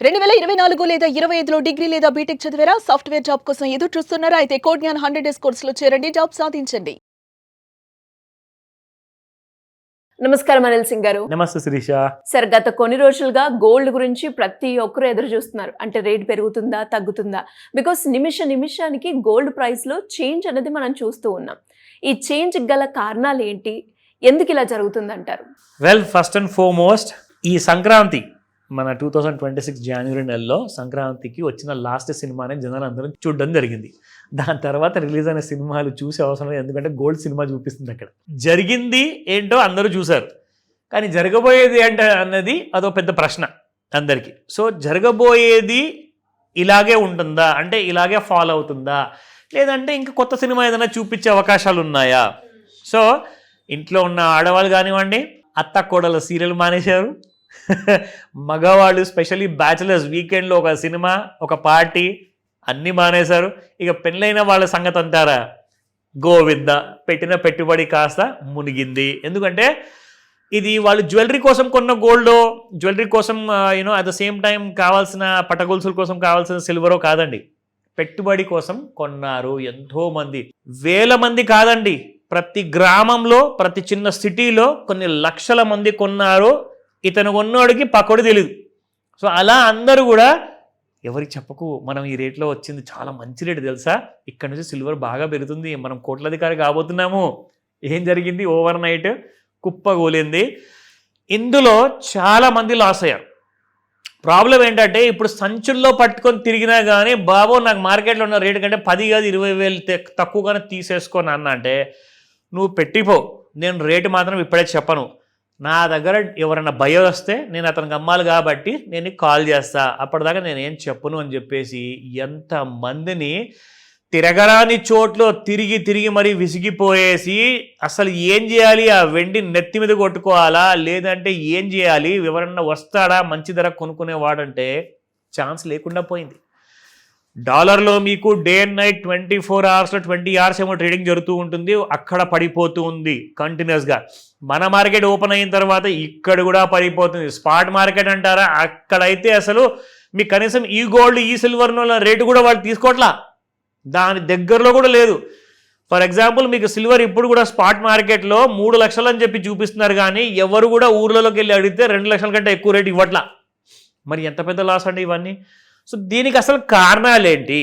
2024 లేదా 25లో డిగ్రీ లేదా బీటెక్ చదివారా? సాఫ్ట్‌వేర్ జాబ్ కోసం ఎదురు చూస్తున్నారా? అయితే కోడ్ జ్ఞాన్ 100 డేస్ కోర్సులో చేరండి. జాబ్ సాధించండి. నమస్కారం అనిల్ సింగ్ గారు. నమస్తే శిరీష. సార్, గత కొన్ని రోజులుగా గోల్డ్ గురించి ప్రతి ఒక్కరు ఎదురు చూస్తున్నారు. అంటే రేట్ పెరుగుతుందా, తగ్గుతుందా? బికాస్ నిమిషానికి గోల్డ్ ప్రైస్లో చేంజ్ అనేది మనం చూస్తూ ఉన్నాం. ఈ చేంజ్ గల కారణాలు ఏంటి? ఎందుకు ఇలా జరుగుతుందంటారు? వెల్, ఫస్ట్ అండ్ ఫార్మోస్ట్ ఈ సంక్రాంతి మన 2026 జనవరి నెలలో సంక్రాంతికి వచ్చిన లాస్ట్ సినిమానే జనాలు అందరం చూడడం జరిగింది. దాని తర్వాత రిలీజ్ అయిన సినిమాలు చూసే అవసరం లేదు, ఎందుకంటే గోల్డ్ సినిమా చూపిస్తుంది. అక్కడ జరిగింది ఏంటో అందరూ చూశారు, కానీ జరగబోయేది అంటే అన్నది అదో పెద్ద ప్రశ్న అందరికీ. సో జరగబోయేది ఇలాగే ఉంటుందా, అంటే ఇలాగే ఫాలో అవుతుందా, లేదంటే ఇంకా కొత్త సినిమా ఏదైనా చూపించే అవకాశాలు ఉన్నాయా? సో ఇంట్లో ఉన్న ఆడవాళ్ళు కానివ్వండి, అత్త కోడల సీరియల్ మానేశారు, మగవాళ్ళు స్పెషల్లీ బ్యాచిలర్స్ వీకెండ్లో ఒక సినిమా, ఒక పార్టీ అన్నీ మానేశారు. ఇక పెళ్ళైన వాళ్ళ సంగతి అంటారా, గోవింద, పెట్టిన పెట్టుబడి కాస్త మునిగింది. ఎందుకంటే ఇది వాళ్ళు జ్యువెలరీ కోసం కొన్న గోల్డో, జ్యువెలరీ కోసం అట్ ద సేమ్ టైం కావాల్సిన పటగొలుసుల కోసం కావాల్సిన సిల్వరో కాదండి, పెట్టుబడి కోసం కొన్నారు. ఎంతోమంది, వేల మంది కాదండి, ప్రతి గ్రామంలో, ప్రతి చిన్న సిటీలో కొన్ని లక్షల మంది కొన్నారు. ఇతను కొన్నోడికి పకోడు తెలియదు. సో అలా అందరూ కూడా ఎవరికి చెప్పకు, మనం ఈ రేట్లో వచ్చింది చాలా మంచి రేటు తెలుసా, ఇక్కడ నుంచి సిల్వర్ బాగా పెరుగుతుంది, మనం కోట్లధికారి కాబోతున్నాము. ఏం జరిగింది? ఓవర్ నైట్ కుప్పగూలింది. ఇందులో చాలామంది లాస్ అయ్యారు. ప్రాబ్లం ఏంటంటే ఇప్పుడు సంచుల్లో పట్టుకొని తిరిగినా కానీ, బాబో నాకు మార్కెట్లో ఉన్న రేటు కంటే 10 కాదు 20,000 తక్కువగానే తీసేసుకోను అన్న అంటే, నువ్వు పెట్టిపో, నేను రేటు మాత్రం ఇప్పుడే చెప్పను. నా దగ్గర ఎవరైనా భయం వస్తే నేను అతనికి అమ్మాలి కాబట్టి నేను కాల్ చేస్తా, అప్పటిదాకా నేనేం చెప్పను అని చెప్పేసి ఎంతమందిని తిరగరాని చోట్లో తిరిగి మరీ విసిగిపోయేసి, అసలు ఏం చేయాలి, ఆ వెండి నెత్తి మీద కొట్టుకోవాలా లేదంటే ఏం చేయాలి, ఎవరన్నా వస్తాడా మంచి ధర కొనుక్కునేవాడంటే ఛాన్స్ లేకుండా పోయింది. డాలర్లో మీకు డే అండ్ నైట్ 24 అవర్స్లో 20 అవర్స్ ఏమో ట్రేడింగ్ జరుగుతూ ఉంటుంది, అక్కడ పడిపోతూ ఉంది కంటిన్యూస్గా. మన మార్కెట్ ఓపెన్ అయిన తర్వాత ఇక్కడ కూడా పడిపోతుంది. స్పాట్ మార్కెట్ అంటారా, అక్కడైతే అసలు మీకు కనీసం ఈ గోల్డ్ ఈ సిల్వర్లో రేటు కూడా వాళ్ళు తీసుకోవట్లా, దాని దగ్గరలో కూడా లేదు. ఫర్ ఎగ్జాంపుల్ మీకు సిల్వర్ ఇప్పుడు కూడా స్పాట్ మార్కెట్లో 3 లక్షలు అని చెప్పి చూపిస్తున్నారు, కానీ ఎవరు కూడా ఊర్లలోకి వెళ్ళి అడిగితే 2 లక్షల కంటే ఎక్కువ రేటు ఇవ్వట్లా. మరి ఎంత పెద్ద లాస్ అండి ఇవన్నీ. సో దీనికి అసలు కారణాలు ఏంటి?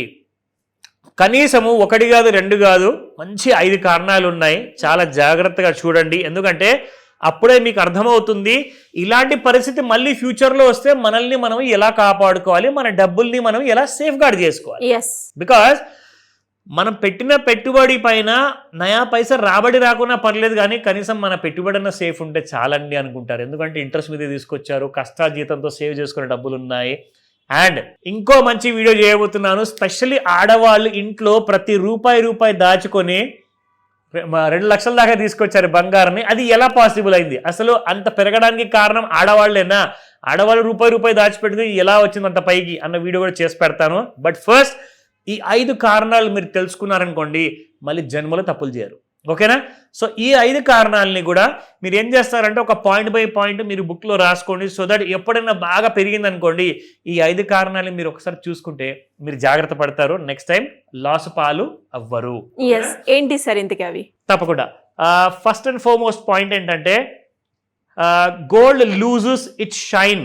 కనీసము 1 కాదు 2 కాదు, మంచి 5 కారణాలు ఉన్నాయి. చాలా జాగ్రత్తగా చూడండి, ఎందుకంటే అప్పుడే మీకు అర్థమవుతుంది ఇలాంటి పరిస్థితి మళ్ళీ ఫ్యూచర్లో వస్తే మనల్ని మనం ఎలా కాపాడుకోవాలి, మన డబ్బుల్ని మనం ఎలా సేఫ్ గార్డ్ చేసుకోవాలి. బికాజ్ మనం పెట్టిన పెట్టుబడి పైన నయా పైసా రాబడి రాకున్నా పర్లేదు, కానీ కనీసం మన పెట్టుబడి అన్న సేఫ్ ఉంటే చాలండి అనుకుంటారు. ఎందుకంటే ఇంట్రెస్ట్ మీద తీసుకొచ్చారు, కష్టాజీతంతో సేవ్ చేసుకునే డబ్బులు ఉన్నాయి. అండ్ ఇంకో మంచి వీడియో చేయబోతున్నాను, స్పెషల్లీ ఆడవాళ్ళు ఇంట్లో ప్రతి రూపాయి దాచుకొని 2 లక్షల దాకా తీసుకొచ్చారు బంగారాన్ని. అది ఎలా పాసిబుల్ అయింది? అసలు అంత పెరగడానికి కారణం ఆడవాళ్ళేనా? ఆడవాళ్ళు రూపాయి దాచిపెట్టుకుని ఎలా వచ్చింది అంత పైకి అన్న వీడియో కూడా చేసి పెడతాను. బట్ ఫస్ట్ ఈ 5 కారణాలు మీరు తెలుసుకున్నారనుకోండి, మళ్ళీ జన్మలో తప్పులు చేయరు. ఓకేనా? సో ఈ 5 కారణాలని కూడా మీరు ఏం చేస్తారంటే ఒక పాయింట్ బై పాయింట్ మీరు బుక్లో రాసుకోండి. సో దట్ ఎప్పుడైనా బాగా పెరిగిందనుకోండి, ఈ 5 కారణాలని మీరు ఒకసారి చూసుకుంటే మీరు జాగ్రత్త పడతారు, నెక్స్ట్ టైం లాస్ పాలు అవ్వరు. ఏంటి సార్ ఇంతకీ అవి? తప్పకుండా. ఫస్ట్ అండ్ ఫార్మోస్ట్ పాయింట్ ఏంటంటే, gold loses its shine,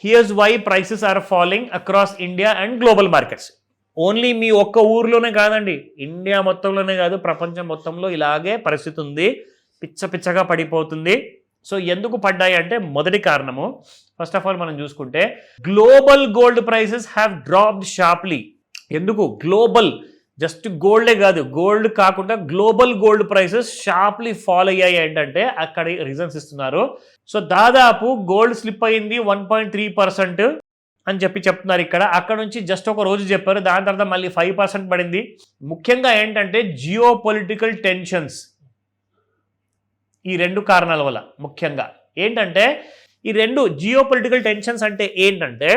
here's why prices are falling across India and global markets. Only మీ ఒక్క ఊర్లోనే కాదండి, ఇండియా మొత్తంలోనే కాదు, ప్రపంచం మొత్తంలో ఇలాగే పరిస్థితి ఉంది, పిచ్చగా పడిపోతుంది. సో ఎందుకు పడ్డాయి అంటే, మొదటి కారణము ఫస్ట్ ఆఫ్ ఆల్ మనం చూసుకుంటే, global gold prices have dropped sharply. ఎందుకు? గ్లోబల్, జస్ట్ గోల్డే కాదు, గోల్డ్ కాకుండా global gold prices sharply fall అయ్యాయి. ఏంటంటే అక్కడ రీజన్స్ ఇస్తున్నారు. సో దాదాపు గోల్డ్ స్లిప్ అయింది 1.3% అని చెప్తున్నారు ఇక్కడ. అక్కడ నుంచి జస్ట్ ఒక రోజు చెప్పారు, దాని తర్వాత మళ్ళీ 5% పడింది. ముఖ్యంగా ఏంటంటే జియో పొలిటికల్ టెన్షన్స్, ఈ 2 కారణాల వల్ల. ముఖ్యంగా ఏంటంటే ఈ 2 జియో పొలిటికల్ టెన్షన్స్ అంటే ఏంటంటే,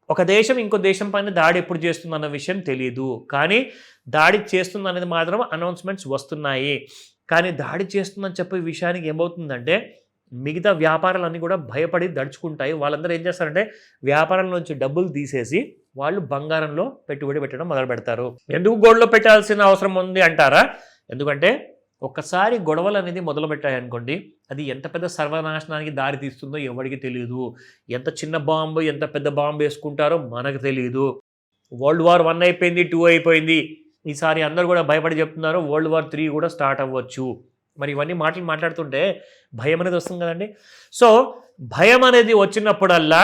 ఒక దేశం ఇంకో దేశం పైన దాడి ఎప్పుడు చేస్తుందన్న విషయం తెలియదు, కానీ దాడి చేస్తుంది అనేది మాత్రం అనౌన్స్మెంట్స్ వస్తున్నాయి. కానీ దాడి చేస్తుందని చెప్పే విషయానికి ఏమవుతుందంటే, మిగతా వ్యాపారాలన్నీ కూడా భయపడి దడుచుకుంటాయి. వాళ్ళందరూ ఏం చేస్తారంటే వ్యాపారం నుంచి డబ్బులు తీసేసి వాళ్ళు బంగారంలో పెట్టుబడి పెట్టడం మొదలు పెడతారు. ఎందుకు గోల్డ్లో పెట్టాల్సిన అవసరం ఉంది అంటారా? ఎందుకంటే ఒక్కసారి గొడవలు అనేది మొదలు పెట్టాయనుకోండి, అది ఎంత పెద్ద సర్వనాశనానికి దారి తీస్తుందో ఎవరికి తెలియదు. ఎంత చిన్న బాంబు ఎంత పెద్ద బాంబు వేసుకుంటారో మనకు తెలియదు. వరల్డ్ వార్ 1 అయిపోయింది, 2 అయిపోయింది. ఈసారి అందరూ కూడా భయపడి చెప్తున్నారు వరల్డ్ వార్ 3 కూడా స్టార్ట్ అవ్వచ్చు. మరి ఇవన్నీ మాట్లాడుతుంటే భయం అనేది వస్తుంది కదండి. సో భయం అనేది వచ్చినప్పుడల్లా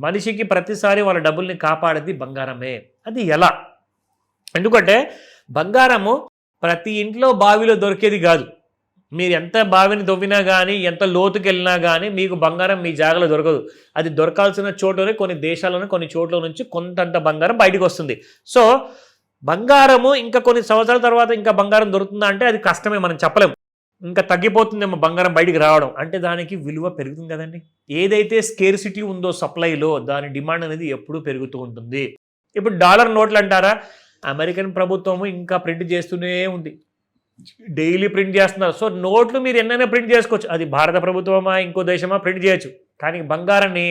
మనిషికి ప్రతిసారి వాళ్ళ డబ్బుల్ని కాపాడేది బంగారమే. అది ఎలా? ఎందుకంటే బంగారము ప్రతి ఇంట్లో బావిలో దొరికేది కాదు. మీరు ఎంత బావిని దొవ్వినా కానీ ఎంత లోతుకి వెళ్ళినా కానీ మీకు బంగారం మీ జాగాలో దొరకదు. అది దొరకాల్సిన చోటునే కొన్ని దేశాల్లోనే కొన్ని చోట్ల నుంచి కొంతంత బంగారం బయటకు వస్తుంది. సో బంగారము ఇంకా కొన్ని సంవత్సరాల తర్వాత ఇంకా బంగారం దొరుకుతుందా అంటే అది కష్టమే, మనం చెప్పలేము. ఇంకా తగ్గిపోతుందేమో బంగారం బయటికి రావడం అంటే దానికి విలువ పెరుగుతుంది కదండి. ఏదైతే స్కేర్సిటీ ఉందో సప్లైలో దాని డిమాండ్ అనేది ఎప్పుడూ పెరుగుతూ ఉంటుంది. ఇప్పుడు డాలర్ నోట్లు అంటారా, అమెరికన్ ప్రభుత్వము ఇంకా ప్రింట్ చేస్తూనే ఉంది, డైలీ ప్రింట్ చేస్తున్నారు. సో నోట్లు మీరు ఎన్నైనా ప్రింట్ చేసుకోవచ్చు, అది భారత ప్రభుత్వమా ఇంకో దేశమా ప్రింట్ చేయొచ్చు. కానీ బంగారాన్ని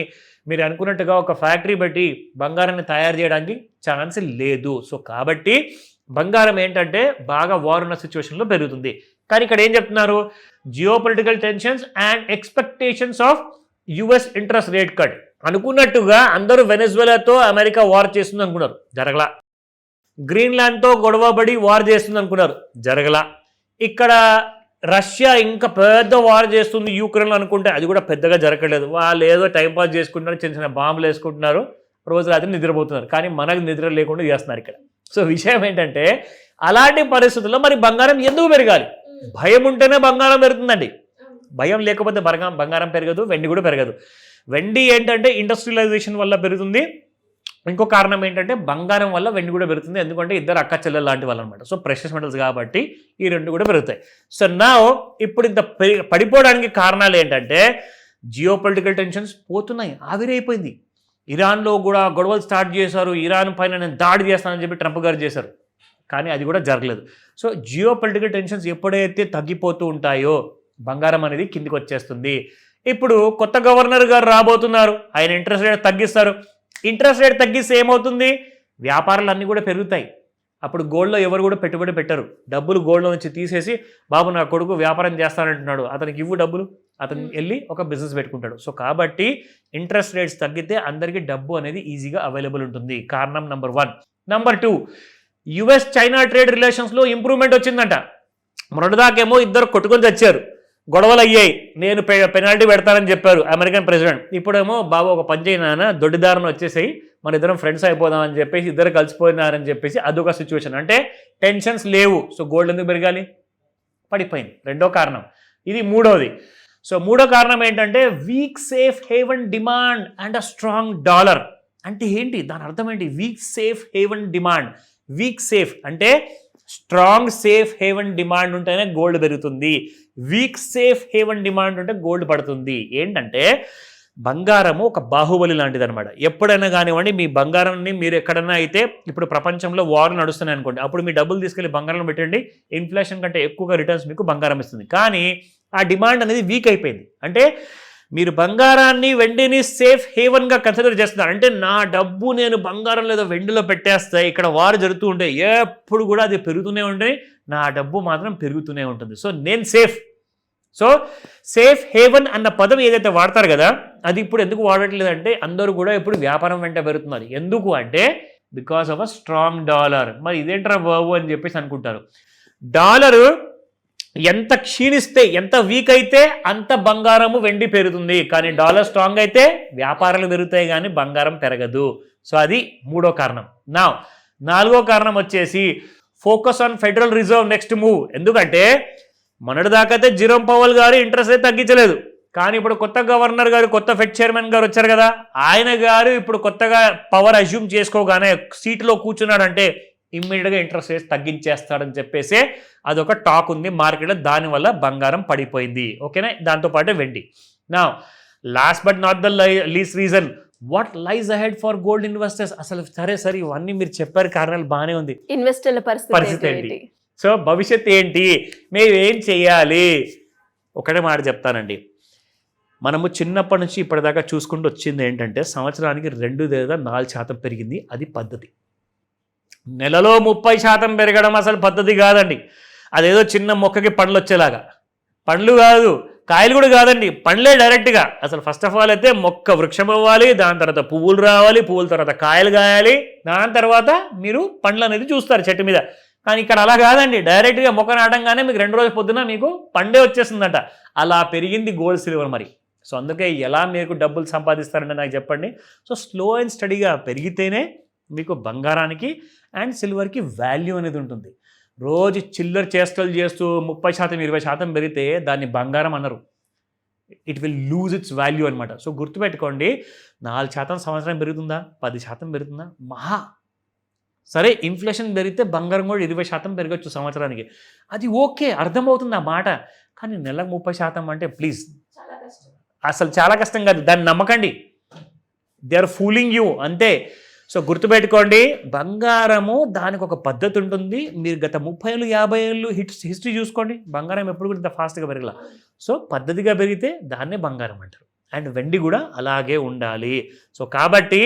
మీరు అనుకున్నట్టుగా ఒక ఫ్యాక్టరీ బట్టి బంగారాన్ని తయారు చేయడానికి ఛాన్స్ లేదు. సో కాబట్టి బంగారం ఏంటంటే బాగా వార్ ఉన్న సిచ్యువేషన్లో పెరుగుతుంది. కానీ ఇక్కడ ఏం చెప్తున్నారు, geo political tensions and expectations of US interest rate cut. అనుకున్నట్టుగా అందరూ వెనెజువెలాతో అమెరికా వార్ చేస్తుంది అనుకున్నారు, జరగలా. గ్రీన్లాండ్తో గొడవబడి వార్ చేస్తుంది అనుకున్నారు, జరగలా. ఇక్కడ రష్యా ఇంకా పెద్ద వార్ చేస్తుంది యూక్రెయిన్లో అనుకుంటే అది కూడా పెద్దగా జరగలేదు. వాళ్ళు ఏదో టైంపాస్ చేసుకుంటున్నారు, చిన్న చిన్న బాంబులు వేసుకుంటున్నారు, రోజు రాత్రి నిద్రపోతున్నారు. కానీ మనకు నిద్ర లేకుండా చేస్తున్నారు ఇక్కడ. సో విషయం ఏంటంటే అలాంటి పరిస్థితుల్లో మరి బంగారం ఎందుకు పెరగాలి? భయం ఉంటేనే బంగారం పెరుగుతుందండి. భయం లేకపోతే బంగారం పెరగదు, వెండి కూడా పెరగదు. వెండి ఏంటంటే ఇండస్ట్రియలైజేషన్ వల్ల పెరుగుతుంది. ఇంకో కారణం ఏంటంటే బంగారం వల్ల వెండి కూడా పెరుగుతుంది. ఎందుకంటే ఇద్దరు అక్క చెల్లెలు లాంటి వాళ్ళు అనమాట. సో ప్రెషస్ మెటల్స్ కాబట్టి ఈ రెండు కూడా పెరుగుతాయి. సో నా ఇప్పుడు ఇంత పడిపోవడానికి కారణాలు ఏంటంటే జియో పొలిటికల్ టెన్షన్స్ పోతున్నాయి, ఆవిరైపోయింది. ఇరాన్లో కూడా గొడవలు స్టార్ట్ చేశారు, ఇరాన్ పైన నేను దాడి చేస్తానని చెప్పి ట్రంప్ గారు చేశారు, కానీ అది కూడా జరగలేదు. సో జియో పొలిటికల్ టెన్షన్స్ ఎప్పుడైతే తగ్గిపోతూ ఉంటాయో బంగారం అనేది కిందికి వచ్చేస్తుంది. ఇప్పుడు కొత్త గవర్నర్ గారు రాబోతున్నారు, ఆయన ఇంట్రెస్ట్ రేట్ తగ్గిస్తారు. ఇంట్రెస్ట్ రేట్ తగ్గిస్తే ఏమవుతుంది, వ్యాపారాలు కూడా పెరుగుతాయి. అప్పుడు గోల్డ్లో ఎవరు కూడా పెట్టుబడి పెట్టరు. డబ్బులు గోల్డ్లో నుంచి తీసేసి బాబు నా కొడుకు వ్యాపారం చేస్తానంటున్నాడు, అతనికి ఇవ్వు డబ్బులు, అతను వెళ్ళి ఒక బిజినెస్ పెట్టుకుంటాడు. సో కాబట్టి ఇంట్రెస్ట్ రేట్స్ తగ్గితే అందరికీ డబ్బు అనేది ఈజీగా అవైలబుల్ ఉంటుంది. కారణం number 1. Number 2, US China trade రిలేషన్స్లో ఇంప్రూవ్మెంట్ వచ్చిందంట. మొన్నటిదాకేమో ఇద్దరు కొట్టుకొని తెచ్చారు, గొడవలు అయ్యాయి, నేను పెనాల్టీ పెడతానని చెప్పారు అమెరికన్ ప్రెసిడెంట్. ఇప్పుడేమో బాబు ఒక పని చేయనా, దొడ్డిదారుని వచ్చేసాయి, మన ఇద్దరం ఫ్రెండ్స్ అయిపోదామని చెప్పేసి ఇద్దరు కలిసిపోయినారని చెప్పేసి అదొక సిచ్యువేషన్. అంటే టెన్షన్స్ లేవు. సో గోల్డ్ ఎందుకు పెరగాలి? పడిపోయింది. రెండో కారణం. ఇది మూడోది. సో మూడో కారణం ఏంటంటే weak safe haven demand and a strong dollar. అంటే ఏంటి దాని అర్థం ఏంటి? Weak safe haven demand. Weak safe అంటే స్ట్రాంగ్ సేఫ్ హేవన్ డిమాండ్ ఉంటేనే గోల్డ్ పెరుగుతుంది. వీక్ సేఫ్ హేవన్ డిమాండ్ ఉంటే గోల్డ్ పడుతుంది. ఏంటంటే బంగారము ఒక బాహుబలి లాంటిది అనమాట. ఎప్పుడైనా కానివ్వండి మీ బంగారాన్ని మీరు ఎక్కడైనా అయితే ఇప్పుడు ప్రపంచంలో వార్ నడుస్తున్నాయి అనుకోండి, అప్పుడు మీ డబ్బులు తీసుకెళ్ళి బంగారంలో పెట్టండి, ఇన్ఫ్లేషన్ కంటే ఎక్కువగా రిటర్న్స్ మీకు బంగారం ఇస్తుంది. కానీ ఆ డిమాండ్ అనేది వీక్ అయిపోయింది. అంటే మీరు బంగారాన్ని వెండిని సేఫ్ హేవన్గా కన్సిడర్ చేస్తున్నారు. అంటే నా డబ్బు నేను బంగారం లేదా వెండిలో పెట్టేస్తే ఇక్కడ వారు జరుగుతూ ఉంటే ఎప్పుడు కూడా అది పెరుగుతూనే ఉంటాయి, నా డబ్బు మాత్రం పెరుగుతూనే ఉంటుంది. సో నేను సేఫ్. సో సేఫ్ హేవన్ అన్న పదం ఏదైతే వాడతారు కదా, అది ఇప్పుడు ఎందుకు వాడట్లేదంటే అందరూ కూడా ఇప్పుడు వ్యాపారం వెంట పెరుగుతున్నారు. ఎందుకు అంటే because of a strong dollar. మరి ఇదేంట్రా బాబు అని చెప్పేసి అనుకుంటారు. డాలరు ఎంత క్షీణిస్తే ఎంత వీక్ అయితే అంత బంగారము వెండి పెరుగుతుంది. కానీ డాలర్ స్ట్రాంగ్ అయితే వ్యాపారాలు పెరుగుతాయి కానీ బంగారం పెరగదు. సో అది మూడో కారణం. నా నాలుగో కారణం వచ్చేసి focus on federal reserve next move. ఎందుకంటే మొన్నటిదాకైతే జెరోమ్ పవెల్ గారు ఇంట్రెస్ట్ రేట్ తగ్గించలేదు, కానీ ఇప్పుడు కొత్త గవర్నర్ గారు కొత్త ఫెడ్ చైర్మన్ గారు వచ్చారు కదా, ఆయన గారు ఇప్పుడు కొత్తగా పవర్ అజ్యూమ్ చేసుకోగానే సీట్లో కూర్చున్నాడంటే ఇమ్మీడియట్గా ఇంట్రెస్ట్ రేట్స్ తగ్గించేస్తాడని చెప్పేసి అదొక టాక్ ఉంది మార్కెట్లో. దానివల్ల బంగారం పడిపోయింది. ఓకేనా? దాంతోపాటు వెండి. నా last but not the least reason, what లైజ్ ahead for gold investors. అసలు సరే ఇవన్నీ మీరు చెప్పారు, కారణాలు బాగానే ఉంది. ఇన్వెస్టర్ల పరిస్థితి ఏంటి? సో భవిష్యత్తు ఏంటి, మేము ఏం చెయ్యాలి? ఒకటే మాట చెప్తానండి, మనము చిన్నప్పటి నుంచి ఇప్పటిదాకా చూసుకుంటూ వచ్చింది ఏంటంటే సంవత్సరానికి 2 లేదా 4% పెరిగింది. అది పద్ధతి. నెలలో 30% పెరగడం అసలు పద్ధతి కాదండి. అదేదో చిన్న మొక్కకి పండ్లు వచ్చేలాగా. పండ్లు కాదు, కాయలు కూడా కాదండి, పండ్లే డైరెక్ట్గా. అసలు ఫస్ట్ ఆఫ్ ఆల్ అయితే మొక్క వృక్షం అవ్వాలి, దాని తర్వాత పువ్వులు రావాలి, పువ్వుల తర్వాత కాయలు కాయాలి, దాని తర్వాత మీరు పండ్లు అనేది చూస్తారు చెట్టు మీద. కానీ ఇక్కడ అలా కాదండి, డైరెక్ట్గా మొక్క నాటంగానే మీకు 2 రోజుల పొద్దున మీకు పండే వచ్చేస్తుందట. అలా పెరిగింది గోల్డ్ సిల్వర్ మరి. సో అందుకే ఎలా మీకు డబ్బులు సంపాదిస్తారంటే నాకు చెప్పండి. సో స్లో అండ్ స్టడీగా పెరిగితేనే మీకు బంగారానికి అండ్ సిల్వర్కి వాల్యూ అనేది ఉంటుంది. రోజు చిల్లర చేష్టలు చేస్తూ 30% 20% పెరిగితే దాన్ని బంగారం అనరు. It will lose it's value అనమాట. సో గుర్తుపెట్టుకోండి, 4% సంవత్సరం పెరుగుతుందా, 10% పెరుగుతుందా, మహా సరే ఇన్ఫ్లేషన్ పెరిగితే బంగారం కూడా 20% పెరగచ్చు సంవత్సరానికి. అది ఓకే, అర్థమవుతుంది ఆ మాట. కానీ నెలకు 30% అంటే ప్లీజ్, అసలు చాలా కష్టం కాదు, దాన్ని నమ్మకండి. దే ఆర్ ఫూలింగ్ యూ అంతే. సో గుర్తుపెట్టుకోండి, బంగారము దానికి ఒక పద్ధతి ఉంటుంది. మీరు గత 30 ఏళ్ళు 50 ఏళ్ళు హిస్టరీ చూసుకోండి, బంగారం ఎప్పుడు కూడా ఇంత ఫాస్ట్గా పెరగల. సో పద్ధతిగా పెరిగితే దాన్నే బంగారం అంటారు. అండ్ వెండి కూడా అలాగే ఉండాలి. సో కాబట్టి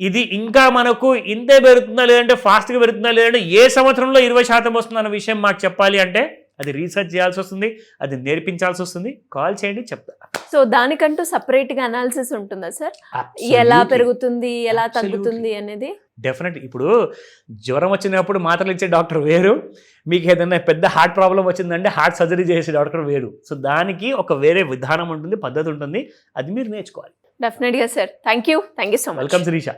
ఇది ఇంకా మనకు ఇంతే పెరుగుతుందా లేదంటే ఫాస్ట్గా పెరుగుతుందా లేదంటే ఏ సంవత్సరంలో 20% వస్తుందన్న విషయం మాకు చెప్పాలి అంటే అది రీసెర్చ్ చేయాల్సి వస్తుంది, అది నేర్పించాల్సి వస్తుంది. కాల్ చేయండి, చెప్తా. సో దానికంటూ సపరేట్గా అనాలిసిస్ ఉంటుందా సార్? ఎలా పెరుగుతుంది, ఎలా తగ్గుతుంది అనేది? డెఫినెట్. ఇప్పుడు జ్వరం వచ్చినప్పుడు మాత్రలు ఇచ్చే డాక్టర్ వేరు, మీకు ఏదైనా పెద్ద హార్ట్ ప్రాబ్లం వచ్చిందంటే హార్ట్ సర్జరీ చేసే డాక్టర్ వేరు. సో దానికి ఒక వేరే విధానం ఉంటుంది, పద్ధతి ఉంటుంది, అది మీరు నేర్చుకోవాలి. డెఫినెట్గా sir. Thank you so much. Welcome Sirisha.